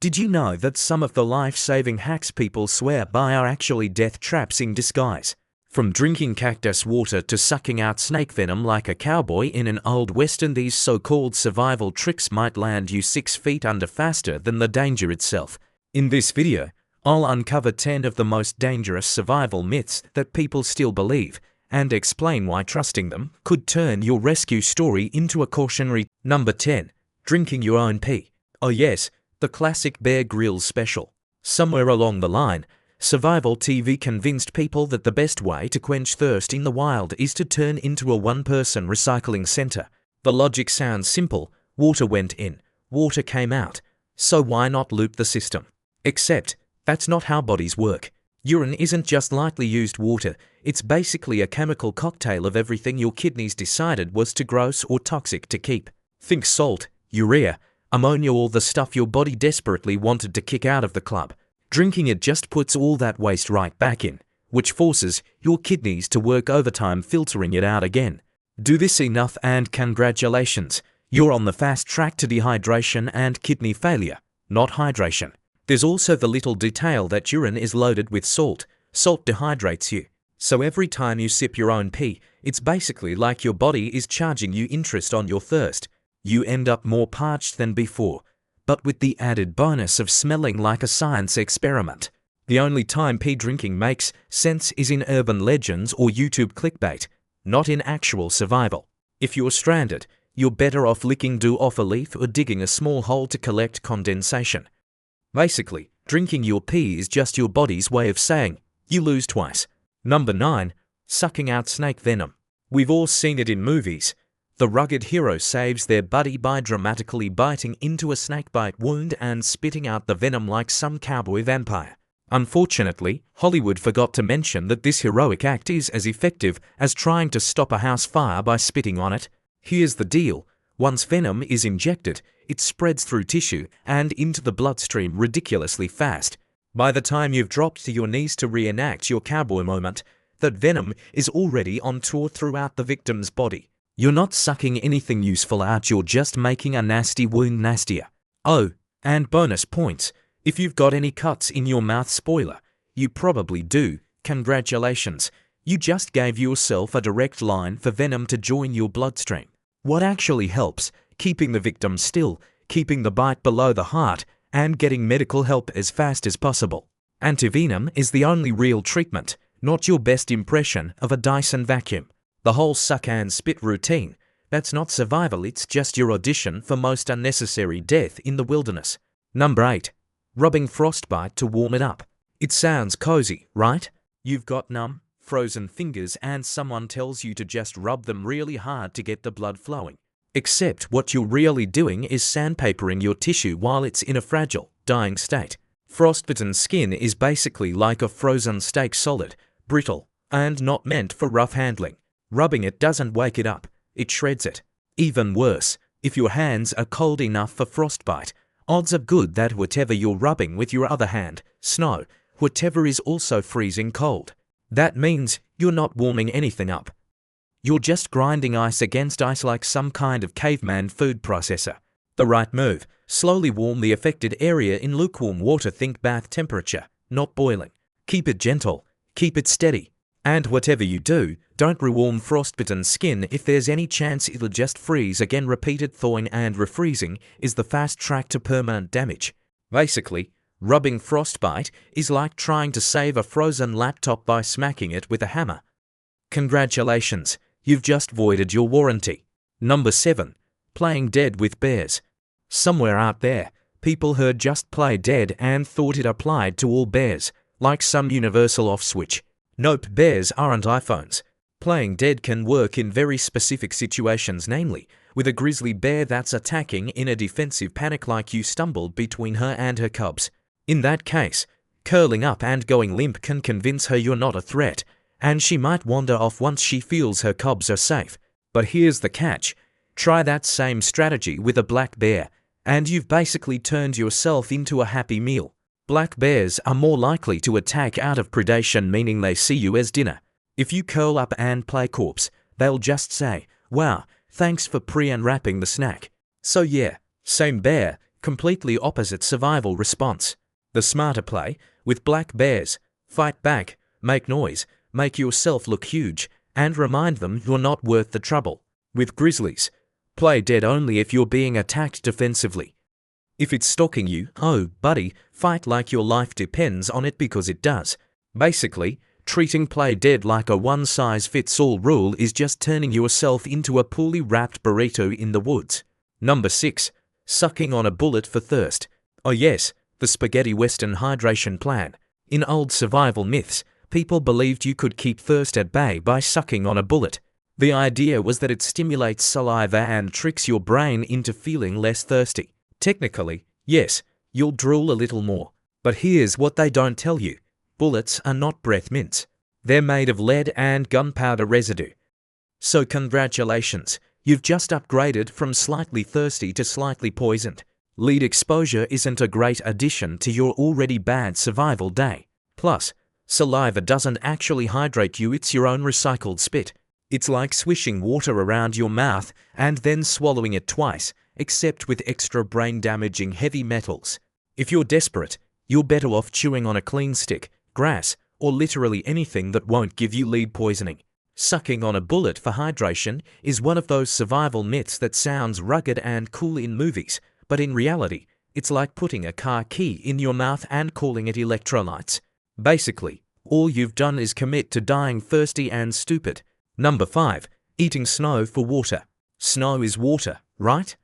Did you know that some of the life-saving hacks people swear by are actually death traps in disguise? From drinking cactus water to sucking out snake venom like a cowboy in an old western, these so-called survival tricks might land you 6 feet under faster than the danger itself. In this video, I'll uncover 10 of the most dangerous survival myths that people still believe, and explain why trusting them could turn your rescue story into a cautionary. Number 10. Drinking your own pee. Oh yes, the classic Bear Grylls special. Somewhere along the line, survival TV convinced people that the best way to quench thirst in the wild is to turn into a one-person recycling center. The logic sounds simple: water went in, water came out, so why not loop the system? Except, that's not how bodies work. Urine isn't just lightly used water, it's basically a chemical cocktail of everything your kidneys decided was too gross or toxic to keep. Think salt, urea, ammonia, all the stuff your body desperately wanted to kick out of the club. Drinking it just puts all that waste right back in, which forces your kidneys to work overtime filtering it out again. Do this enough and congratulations, you're on the fast track to dehydration and kidney failure, not hydration. There's also the little detail that urine is loaded with salt. Salt dehydrates you. So every time you sip your own pee, it's basically like your body is charging you interest on your thirst. You end up more parched than before, but with the added bonus of smelling like a science experiment. The only time pee drinking makes sense is in urban legends or YouTube clickbait, not in actual survival. If you're stranded, you're better off licking dew off a leaf or digging a small hole to collect condensation. Basically, drinking your pee is just your body's way of saying, you lose twice. Number 9. Sucking out snake venom. We've all seen it in movies. The rugged hero saves their buddy by dramatically biting into a snakebite wound and spitting out the venom like some cowboy vampire. Unfortunately, Hollywood forgot to mention that this heroic act is as effective as trying to stop a house fire by spitting on it. Here's the deal: once venom is injected, it spreads through tissue and into the bloodstream ridiculously fast. By the time you've dropped to your knees to reenact your cowboy moment, that venom is already on tour throughout the victim's body. You're not sucking anything useful out, you're just making a nasty wound nastier. Oh, and bonus points, if you've got any cuts in your mouth. Spoiler, you probably do. Congratulations, you just gave yourself a direct line for venom to join your bloodstream. What actually helps? Keeping the victim still, keeping the bite below the heart, and getting medical help as fast as possible. Antivenom is the only real treatment, not your best impression of a Dyson vacuum. The whole suck and spit routine, that's not survival, it's just your audition for most unnecessary death in the wilderness. Number 8. Rubbing frostbite to warm it up. It sounds cozy, right? You've got numb, frozen fingers and someone tells you to just rub them really hard to get the blood flowing. Except what you're really doing is sandpapering your tissue while it's in a fragile, dying state. Frostbitten skin is basically like a frozen steak, solid, brittle, and not meant for rough handling. Rubbing it doesn't wake it up, it shreds it. Even worse, if your hands are cold enough for frostbite, odds are good that whatever you're rubbing with your other hand, snow, whatever, is also freezing cold. That means you're not warming anything up. You're just grinding ice against ice like some kind of caveman food processor. The right move: slowly warm the affected area in lukewarm water. Think bath temperature, not boiling. Keep it gentle, keep it steady. And whatever you do, don't rewarm frostbitten skin. If there's any chance it'll just freeze again. Repeated thawing and refreezing is the fast track to permanent damage. Basically, rubbing frostbite is like trying to save a frozen laptop by smacking it with a hammer. Congratulations, you've just voided your warranty. Number 7. Playing dead with bears. Somewhere out there, people heard just play dead and thought it applied to all bears, like some universal off switch. Nope, bears aren't iPhones. Playing dead can work in very specific situations, namely with a grizzly bear that's attacking in a defensive panic like you stumbled between her and her cubs. In that case, curling up and going limp can convince her you're not a threat, and she might wander off once she feels her cubs are safe. But here's the catch: try that same strategy with a black bear, and you've basically turned yourself into a Happy Meal. Black bears are more likely to attack out of predation, meaning they see you as dinner. If you curl up and play corpse, they'll just say, "Wow, thanks for pre-unwrapping the snack." So yeah, same bear, Completely opposite survival response. The smarter play, with black bears, fight back, make noise, make yourself look huge, and remind them you're not worth the trouble. With grizzlies, play dead only if you're being attacked defensively. If it's stalking you, oh, buddy, fight like your life depends on it because it does. Basically, treating play dead like a one-size-fits-all rule is just turning yourself into a poorly wrapped burrito in the woods. Number 6. Sucking on a bullet for thirst. Oh yes, the spaghetti western hydration plan. In old survival myths, people believed you could keep thirst at bay by sucking on a bullet. The idea was that it stimulates saliva and tricks your brain into feeling less thirsty. Technically, yes, you'll drool a little more. But here's what they don't tell you. Bullets are not breath mints. They're made of lead and gunpowder residue. So congratulations, you've just upgraded from slightly thirsty to slightly poisoned. Lead exposure isn't a great addition to your already bad survival day. Plus, saliva doesn't actually hydrate you, it's your own recycled spit. It's like swishing water around your mouth and then swallowing it twice, except with extra brain-damaging heavy metals. If you're desperate, you're better off chewing on a clean stick, grass, or literally anything that won't give you lead poisoning. Sucking on a bullet for hydration is one of those survival myths that sounds rugged and cool in movies, but in reality, it's like putting a car key in your mouth and calling it electrolytes. Basically, all you've done is commit to dying thirsty and stupid. Number 5. Eating snow for water. Snow is water, right?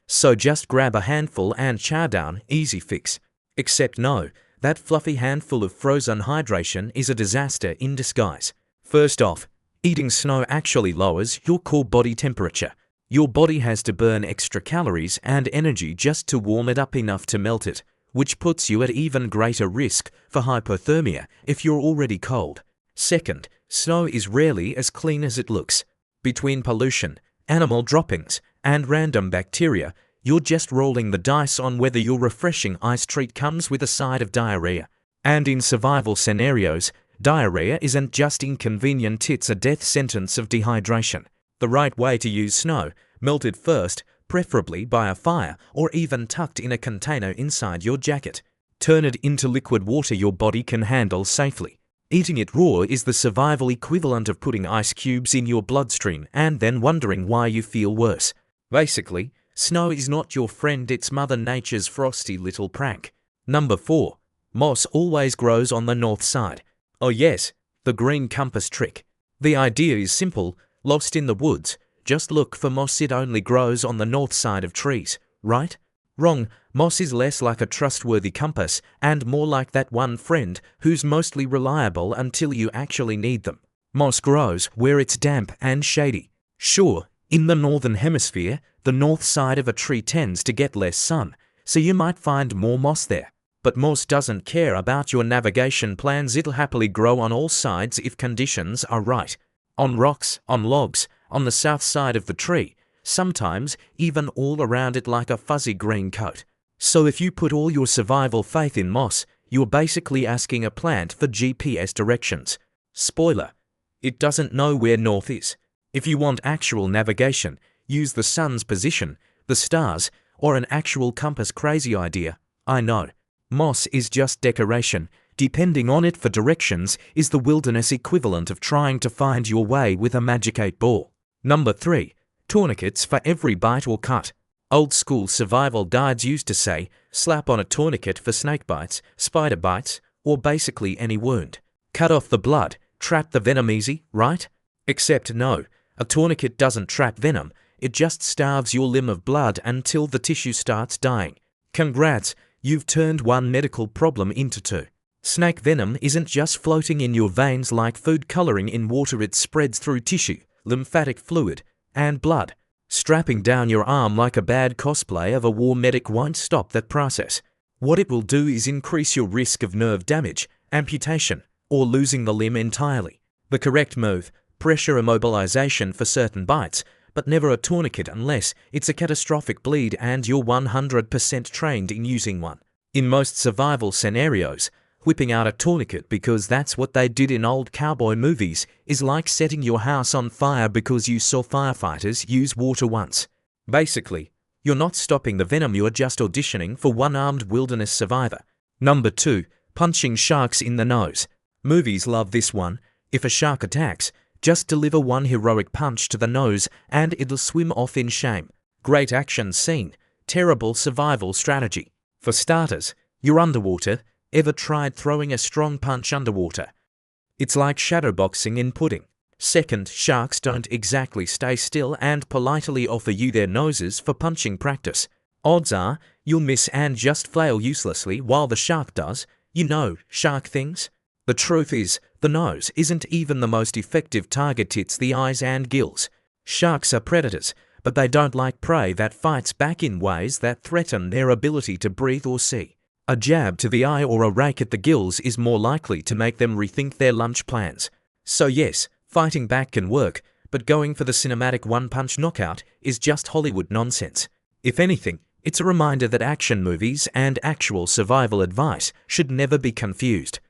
So just grab a handful and chow down, easy fix. Except no, that fluffy handful of frozen hydration is a disaster in disguise. First off, eating snow actually lowers your core body temperature. Your body has to burn extra calories and energy just to warm it up enough to melt it, which puts you at even greater risk for hypothermia if you're already cold. Second, snow is rarely as clean as it looks. Between pollution, animal droppings, and random bacteria, you're just rolling the dice on whether your refreshing ice treat comes with a side of diarrhea. And in survival scenarios, diarrhea isn't just inconvenient, it's a death sentence of dehydration. The right way to use snow, melt it first, preferably by a fire or even tucked in a container inside your jacket. Turn it into liquid water your body can handle safely. Eating it raw is the survival equivalent of putting ice cubes in your bloodstream and then wondering why you feel worse. Basically, snow is not your friend, it's Mother Nature's frosty little prank. Number 4. Moss always grows on the north side. Oh yes, the green compass trick. The idea is simple, lost in the woods. Just look for moss, it only grows on the north side of trees, right? Wrong, moss is less like a trustworthy compass and more like that one friend who's mostly reliable until you actually need them. Moss grows where it's damp and shady. Sure, in the northern hemisphere, the north side of a tree tends to get less sun, so you might find more moss there. But moss doesn't care about your navigation plans, it'll happily grow on all sides if conditions are right. On rocks, on logs, on the south side of the tree, sometimes even all around it like a fuzzy green coat. So if you put all your survival faith in moss, you're basically asking a plant for GPS directions. Spoiler, it doesn't know where north is. If you want actual navigation, use the sun's position, the stars, or an actual compass. Crazy idea, I know. Moss is just decoration. Depending on it for directions is the wilderness equivalent of trying to find your way with a Magic 8 ball. Number 3. Tourniquets for every bite or cut. Old school survival guides used to say, slap on a tourniquet for snake bites, spider bites, or basically any wound. Cut off the blood, trap the venom easy, right? Except no, a tourniquet doesn't trap venom, it just starves your limb of blood until the tissue starts dying. Congrats, you've turned one medical problem into two. Snake venom isn't just floating in your veins like food coloring in water, it spreads through tissue, lymphatic fluid, and blood. Strapping down your arm like a bad cosplay of a war medic won't stop that process. What it will do is increase your risk of nerve damage, amputation, or losing the limb entirely. The correct move, pressure immobilization for certain bites, but never a tourniquet unless it's a catastrophic bleed and you're 100% trained in using one. In most survival scenarios, whipping out a tourniquet because that's what they did in old cowboy movies is like setting your house on fire because you saw firefighters use water once. Basically, You're not stopping the venom, you're just auditioning for one-armed wilderness survivor. Number 2. Punching sharks in the nose. Movies love this one. If a shark attacks, just deliver one heroic punch to the nose and it'll swim off in shame. Great action scene. Terrible survival strategy. For starters, you're underwater. Ever tried throwing a strong punch underwater? It's like shadowboxing in pudding. Second, sharks don't exactly stay still and politely offer you their noses for punching practice. Odds are, you'll miss and just flail uselessly while the shark does. You know, shark things. The truth is, the nose isn't even the most effective target, it's the eyes and gills. Sharks are predators, but they don't like prey that fights back in ways that threaten their ability to breathe or see. A jab to the eye or a rake at the gills is more likely to make them rethink their lunch plans. So yes, fighting back can work, but going for the cinematic one-punch knockout is just Hollywood nonsense. If anything, it's a reminder that action movies and actual survival advice should never be confused.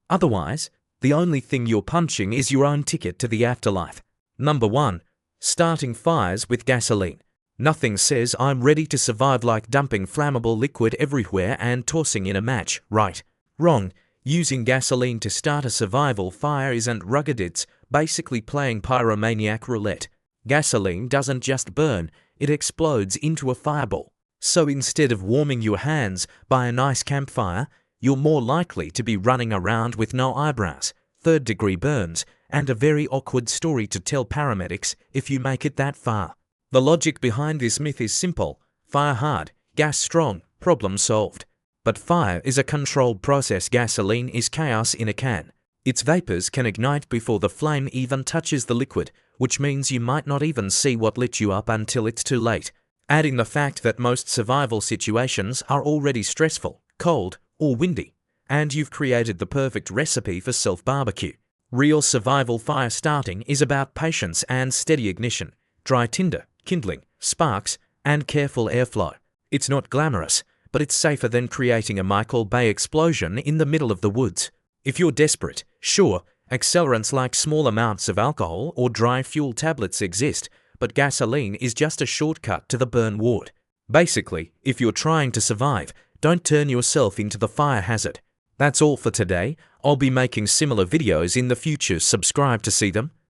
Otherwise, the only thing you're punching is your own ticket to the afterlife. Number 1. Starting fires with gasoline. Nothing says I'm ready to survive like dumping flammable liquid everywhere and tossing in a match, right? Wrong. Using gasoline to start a survival fire isn't rugged, it's basically playing pyromaniac roulette. Gasoline doesn't just burn, it explodes into a fireball. So instead of warming your hands by a nice campfire, you're more likely to be running around with no eyebrows, third-degree burns, and a very awkward story to tell paramedics if you make it that far. The logic behind this myth is simple. Fire hard, gas strong, problem solved. But fire is a controlled process. Gasoline is chaos in a can. Its vapors can ignite before the flame even touches the liquid, which means you might not even see what lit you up until it's too late. Add in the fact that most survival situations are already stressful, cold, or windy, and you've created the perfect recipe for self-barbecue. Real survival fire starting is about patience and steady ignition, dry tinder, kindling, sparks, and careful airflow. It's not glamorous, but it's safer than creating a Michael Bay explosion in the middle of the woods. If you're desperate, sure, accelerants like small amounts of alcohol or dry fuel tablets exist, but gasoline is just a shortcut to the burn ward. Basically, if you're trying to survive, don't turn yourself into the fire hazard. That's all for today. I'll be making similar videos in the future. Subscribe to see them.